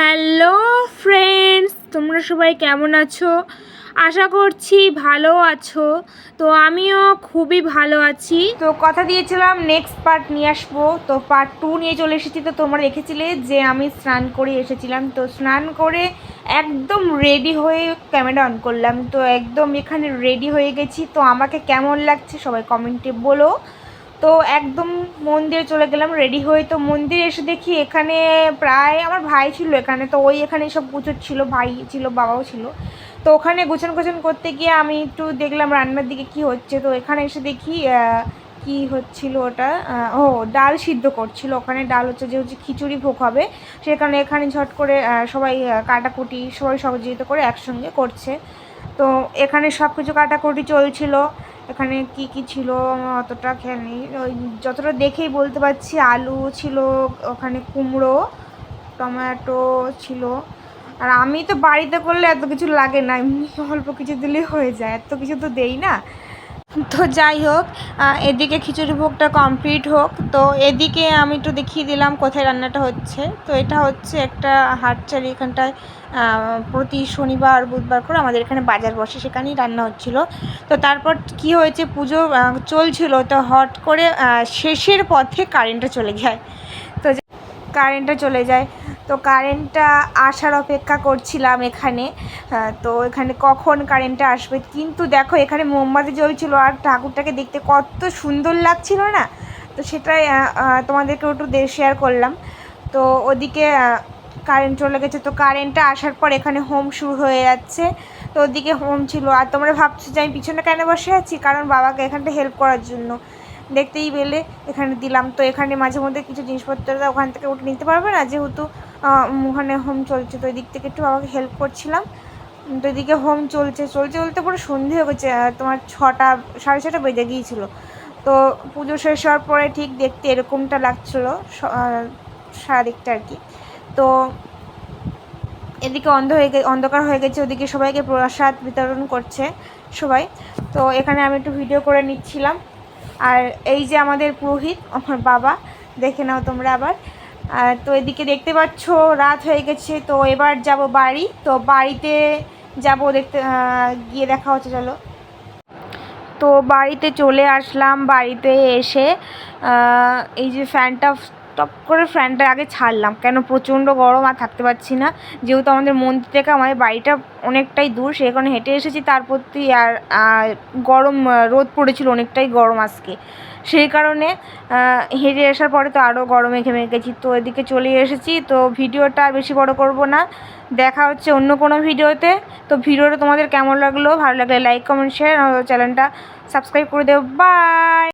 Hello friends, তোমরা সবাই কেমন আছো? আশা করছি ভালো আছো। তো আমিও খুবই ভালো আছি। তো কথা দিয়েছিলাম নেক্সট পার্ট নিয়ে আসবো, তো পার্ট 2 নিয়ে চলে এসেছি। তো তোমরা দেখেছিলে যে আমি স্নান করে এসেছিলাম, তো স্নান করে একদম রেডি হয়ে ক্যামেরা অন করলাম। তো একদম এখানে রেডি হয়ে গেছি। তো আমাকে কেমন লাগছে সবাই কমেন্টে বলো। তো একদম মন্দিরে চলে গেলাম রেডি হয়ে। তো মন্দিরে এসে দেখি এখানে প্রায় আমার ভাই ছিল এখানে, তো ওই এখানে সব ছিল, ভাই ছিল, বাবাও ছিল। তো ওখানে গোছান করতে গিয়ে আমি একটু দেখলাম রান্নার দিকে কি হচ্ছে। তো এখানে এসে দেখি কি হচ্ছিল ওটা, ডাল সিদ্ধ করছিল। ওখানে ডাল হচ্ছে যে খিচুড়ি ভোগ হবে, সেখানে এখানে ঝট করে সবাই কাটাকুটি সবাই সহযোগিতা করে একসঙ্গে করছে। তো এখানে সব কিছু কাটাকুটি চলছিল। এখানে কি কি ছিল অতটা খেয়াল নেই, ওই যতটা দেখেই বলতে পারছি আলু ছিল, ওখানে কুমড়ো, টমেটো ছিল। আর আমি তো বাড়িতে করলে এত কিছু লাগে না, এমনি অল্প কিছু দিলেই হয়ে যায়, এত কিছু তো দেই না। তো যাই হোক, এদিকে খিচুড়ি ভোগটা কমপ্লিট হোক। তো এদিকে আমি একটু দেখিয়ে দিলাম কোথায় রান্নাটা হচ্ছে। তো এটা হচ্ছে একটা হাটচারি, এখানটায় প্রতি শনিবার বুধবার করে আমাদের এখানে বাজার বসে, সেখানেই রান্না হচ্ছিল। তো তারপর কি হয়েছে, পুজো চলছিল, তো হট করে শেষের পথে কারেন্টটা চলে যায়। তো কারেন্টটা চলে যায়, তো কারেন্টটা আসার অপেক্ষা করছিলাম এখানে। তো এখানে কখন কারেন্টটা আসবে, কিন্তু দেখো এখানে মোমবাতি জ্বলছিল আর ঠাকুরটাকে দেখতে কত সুন্দর লাগছিল না। তো সেটাই তোমাদেরকে একটু শেয়ার করলাম। তো ওদিকে কারেন্ট চলে গেছে। তো কারেন্টটা আসার পর এখানে হোম শুরু হয়ে যাচ্ছে। তো ওদিকে হোম ছিল, আর তোমরা ভাবছো যে আমি পিছনে কেন বসে আছি, কারণ বাবাকে এখানটা হেল্প করার জন্য। দেখতেই পেলে এখানে দিলাম। তো এখানে মাঝে মধ্যে কিছু জিনিসপত্র ওখান থেকে উঠে নিতে পারবে না, যেহেতু ওখানে হোম চলছে। তো এদিক থেকে একটু বাবাকে হেল্প করছিলাম। তো এদিকে হোম চলতে পুরো সন্ধে হয়ে গেছে, তোমার 6টা 6:30 বেজে গিয়েছিলো। তো পুজো শেষ হওয়ার পরে ঠিক দেখতে এরকমটা লাগছিলো সারাদিকটা আর কি। তো এদিকে অন্ধকার হয়ে গেছে, ওদিকে সবাইকে প্রসাদ বিতরণ করছে সবাই। তো এখানে আমি একটু ভিডিও করে নিচ্ছিলাম। আর এই যে আমাদের পুরোহিত, আমার বাবা, দেখে নাও তোমরা আবার। তো এদিকে দেখতে পাচ্ছ রাত হয়ে গেছে। তো এবার যাব বাড়ি, তো বাড়িতে যাব দেখতে, গিয়ে দেখা হচ্ছে, চলো। তো বাড়িতে চলে আসলাম। বাড়িতে এসে এই যে টপ করে ফ্যানটা আগে ছাড়লাম, কেন প্রচণ্ড গরম, আর থাকতে পারছি না। যেহেতু আমাদের মন্দির থেকে আমাদের বাড়িটা অনেকটাই দূর, সেই কারণে হেঁটে এসেছি। তার প্রতি আর গরম, রোদ পড়েছিল, অনেকটাই গরম আজকে, সেই কারণে হেঁটে আসার পরে তো আরও গরমে ঘেমে গেছি। তো এদিকে চলে এসেছি। তো ভিডিওটা আর বেশি বড় করব না, দেখা হচ্ছে অন্য কোনো ভিডিওতে। তো ভিডিওটা তোমাদের কেমন লাগলো, ভালো লাগলে লাইক কমেন্ট শেয়ার, চ্যানেলটা সাবস্ক্রাইব করে দেবো। বাই।